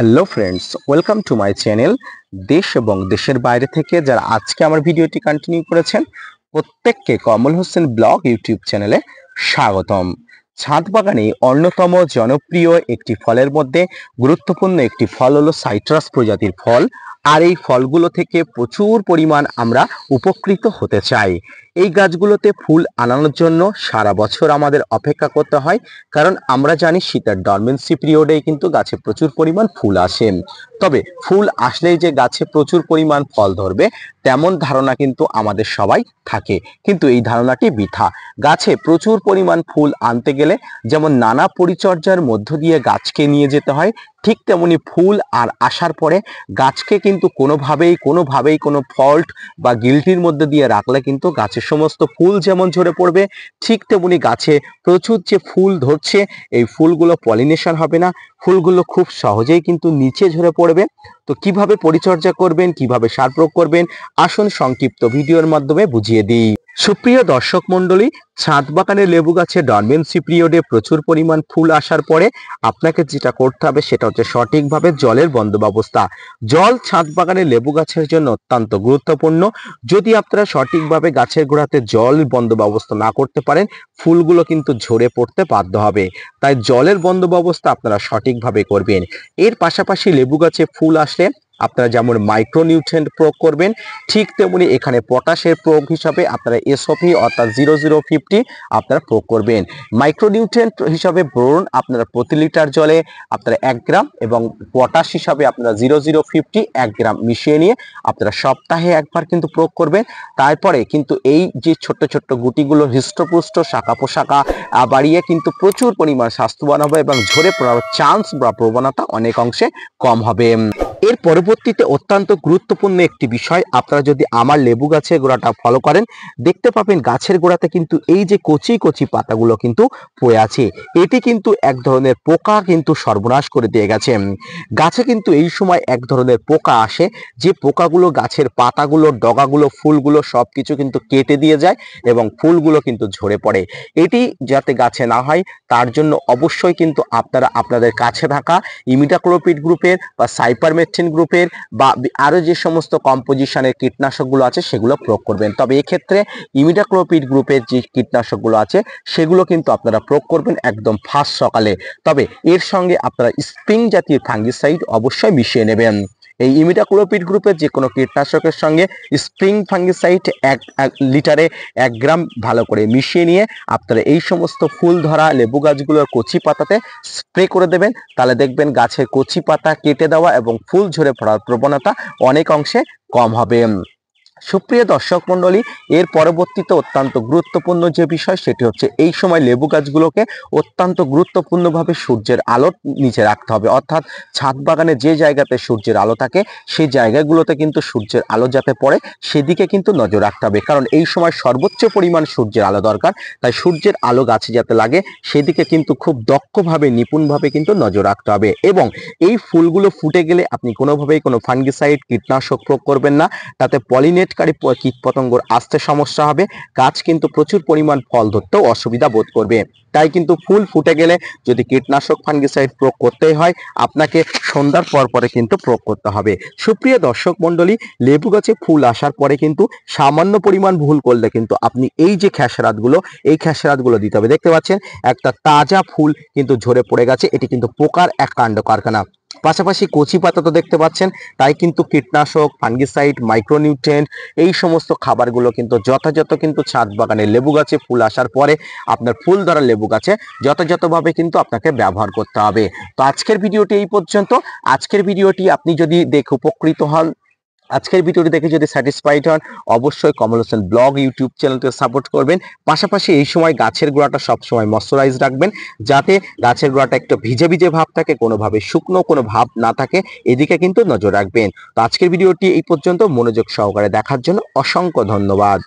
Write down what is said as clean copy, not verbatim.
Hello friends, welcome to my channel. দেশ এবং দেশের বাইরে থেকে যারা আজকে আমার ভিডিওটি কন্টিনিউ করেছেন প্রত্যেককে কমল হোসেন ব্লগ ইউটিউব চ্যানেলে স্বাগতম। ছাদ বাগানে অন্যতম জনপ্রিয় একটি ফলের মধ্যে গুরুত্বপূর্ণ একটি ফল হলো সাইট্রাস প্রজাতির ফল। আর এই ফলগুলো থেকে প্রচুর পরিমাণ আমরা উপকৃত হতে চাই। এই গাছগুলোতে ফুল আনানোর জন্য সারা বছর আমাদের অপেক্ষা করতে হয়, কারণ আমরা জানি শীতের ডরমেন্সি পিরিয়ডেই কিন্তু গাছে প্রচুর পরিমাণ ফুল আসে। তবে ফুল আসলেই যে গাছে প্রচুর পরিমাণ ফল ধরবে তেমন ধারণা কিন্তু আমাদের সবাই থাকে, কিন্তু এই ধারণাটি বৃথা। গাছে প্রচুর পরিমাণ ফুল আনতে গেলে যেমন নানা পরিচর্যার মধ্য দিয়ে গাছকে নিয়ে যেতে হয়, ঠিক তেমনি ফুল আর আসার পরে গাছকে কিন্তু কোনোভাবেই কোনো ফল্ট বা গিল্টির মধ্যে দিয়ে রাখলে কিন্তু গাছের সমস্ত ফুল যেমন ঝরে পড়বে, ঠিক তেমনি গাছে প্রচুর যে ফুল ধরছে এই ফুলগুলো পলিনেশন হবে না, ফুলগুলো খুব সহজেই কিন্তু নিচে ঝরে পড়বে। তো কিভাবে পরিচর্যা করবেন, কিভাবে সার প্রয়োগ করবেন, আসুন সংক্ষিপ্ত ভিডিওর মাধ্যমে বুঝিয়ে দিই। সুপ্রিয় দর্শক মণ্ডলী, ছাদ বাগানে লেবু গাছে ডরমেন্সি পিরিয়ডে প্রচুর পরিমাণ ফুল আসার পরে আপনাকে যেটা করতে হবে সেটা হচ্ছে সঠিকভাবে জলের বন্দোবস্ত। জল ছাদ বাগানে লেবু গাছের জন্য অত্যন্ত গুরুত্বপূর্ণ। যদি আপনারা সঠিকভাবে গাছের গোড়াতে জল বন্দোবস্ত না করতে পারেন, ফুলগুলো কিন্তু ঝরে পড়তে বাধ্য হবে। তাই জলের বন্দোবস্ত আপনারা সঠিকভাবে করবেন। এর পাশাপাশি লেবু গাছে ফুল আসলে আপনারা যেমন মাইক্রোনিউট্রিয়েন্ট প্রয়োগ করবেন, ঠিক তেমনি এখানে পটাশের প্রয়োগ হিসাবে আপনারা এসওপি অর্থাৎ 0050 আপনারা প্রয়োগ করবেন। মাইক্রোনিউট্রিয়েন্ট হিসাবে বোরন আপনারা প্রতি লিটার জলে আপনারা 1 গ্রাম এবং পটাশ হিসাবে আপনারা 0050 1 গ্রাম মিশিয়ে নিয়ে আপনারা সপ্তাহে একবার কিন্তু প্রয়োগ করবেন। তারপরে কিন্তু এই যে ছোট্ট ছোট্ট গুটিগুলো হৃষ্টপুষ্ট শাখা পোশাখা বাড়িয়ে কিন্তু প্রচুর পরিমাণ স্বাস্থ্যবান হবে এবং ঝরে পড়ার চান্স বা প্রবণতা অনেক অংশে কম হবে। এর পরবর্তীতে অত্যন্ত গুরুত্বপূর্ণ একটি বিষয়, আপনারা যদি আমার লেবু গাছের গোড়াটা ফলো করেন দেখতে পাবেন গাছের গোড়াতে কিন্তু এই যে কচি কচি পাতাগুলো কিন্তু পড়ে আছে। এটি কিন্তু এক ধরনের পোকা কিন্তু সর্বনাশ করে দিয়ে গেছে। গাছে কিন্তু এই সময় এক ধরনের পোকা আসে, যে পোকাগুলো গাছের পাতাগুলো, ডগাগুলো, ফুলগুলো সবকিছু কিন্তু কেটে দিয়ে যায় এবং ফুলগুলো কিন্তু ঝরে পড়ে। এটি যাতে গাছে না হয় তার জন্য অবশ্যই কিন্তু আপনারা আপনাদের কাছে থাকা ইমিডাক্লোপিড গ্রুপের বা সাইপারমেথ্রিন গ্রুপের বা আরো যে সমস্ত কম্পোজিশনের কীটনাশকগুলো আছে সেগুলো প্রয়োগ করবেন। তবে এক্ষেত্রে ইমিডাক্লোপিড গ্রুপের যে কীটনাশকগুলো আছে সেগুলো কিন্তু আপনারা প্রয়োগ করবেন একদম ফার্স্ট সকালে। তবে এর সঙ্গে আপনারা স্প্রিং জাতীয় ফাঙ্গিসাইড অবশ্যই মিশিয়ে নেবেন। এই ইমিডাক্লোপিড গ্রুপের যে কোনো কীটনাশকের সঙ্গে স্প্রিং ফাঙ্গিসাইড 1 লিটারে 1 গ্রাম ভালো করে মিশিয়ে নিয়ে আপনারা এই সমস্ত ফুল ধরা লেবু গাছগুলোর কচি পাতাতে স্প্রে করে দেবেন। তাহলে দেখবেন গাছের কচি পাতা কেটে দেওয়া এবং ফুল ঝরে পড়ার প্রবণতা অনেক অংশে কম হবে। সুপ্রিয় দর্শক মণ্ডলী, এর পরবর্তীতে অত্যন্ত গুরুত্বপূর্ণ যে বিষয় সেটি হচ্ছে এই সময় লেবু গাছগুলোকে অত্যন্ত গুরুত্বপূর্ণভাবে সূর্যের আলোর নিচে রাখতে হবে। অর্থাৎ ছাদ বাগানে যে জায়গাতে সূর্যের আলো থাকে সেই জায়গাগুলোতে কিন্তু সূর্যের আলো যাতে পড়ে সেদিকে কিন্তু নজর রাখতে হবে, কারণ এই সময় সর্বোচ্চ পরিমাণ সূর্যের আলো দরকার। তাই সূর্যের আলো গাছে যাতে লাগে সেদিকে কিন্তু খুব দক্ষভাবে নিপুণভাবে কিন্তু নজর রাখতে হবে। এবং এই ফুলগুলো ফুটে গেলে আপনি কোনোভাবেই কোনো ফাঙ্গিসাইড কীটনাশক প্রয়োগ করবেন না, তাতে পলিনেটকারী কীটপতঙ্গর আসতে সমস্যা হবে, গাছ কিন্তু প্রচুর পরিমাণ ফল ধরতেও অসুবিধা বোধ করবে। তাই কিন্তু ফুল ফুটে গেলে যদি কীটনাশক ফাঙ্গিসাইড প্রয়োগ করতেই হয় আপনাকে সন্ধ্যার পরে কিন্তু প্রয়োগ করতে হবে। সুপ্রিয় দর্শক মণ্ডলী, লেবু গাছে ফুল আসার পরে কিন্তু সামান্য পরিমাণ ভুল করলে কিন্তু আপনি এই যে খেসারাতগুলো দিতে হবে। দেখতে পাচ্ছেন একটা তাজা ফুল কিন্তু ঝরে পড়ে গেছে, এটি কিন্তু পোকার এক কাণ্ড কারখানা। পাশাপাশি কচি পাতা তো দেখতে পাচ্ছেন, তাই কিন্তু কীটনাশক, ফাঙ্গিসাইড, মাইক্রোনিউট্রিয়েন্ট এই সমস্ত খাবারগুলো কিন্তু যথাযথ কিন্তু ছাদ বাগানে লেবু গাছে ফুল আসার পরে আপনার ফুল ধরা লেবু গাছে যথাযথভাবে কিন্তু আপনাকে ব্যবহার করতে হবে। তো আজকের ভিডিওটি এই পর্যন্ত। আজকের ভিডিওটি আপনি যদি দেখে উপকৃত হন, আজকের ভিডিওটি দেখে যদি স্যাটিসফাইড হন, অবশ্যই কমল হোসেন ব্লগ ইউটিউব চ্যানেলকে সাপোর্ট করবেন। পাশাপাশি এই সময় গাছের গোড়াটা সবসময় ময়শ্চারাইজ রাখবেন, যাতে গাছের গোড়াটা একটু ভিজে ভিজে ভাব থাকে, কোনোভাবে শুকনো কোনো ভাব না থাকে, এদিকে কিন্তু নজর রাখবেন। তো আজকের ভিডিওটি এই পর্যন্ত। মনোযোগ সহকারে দেখার জন্য অসংখ্য ধন্যবাদ।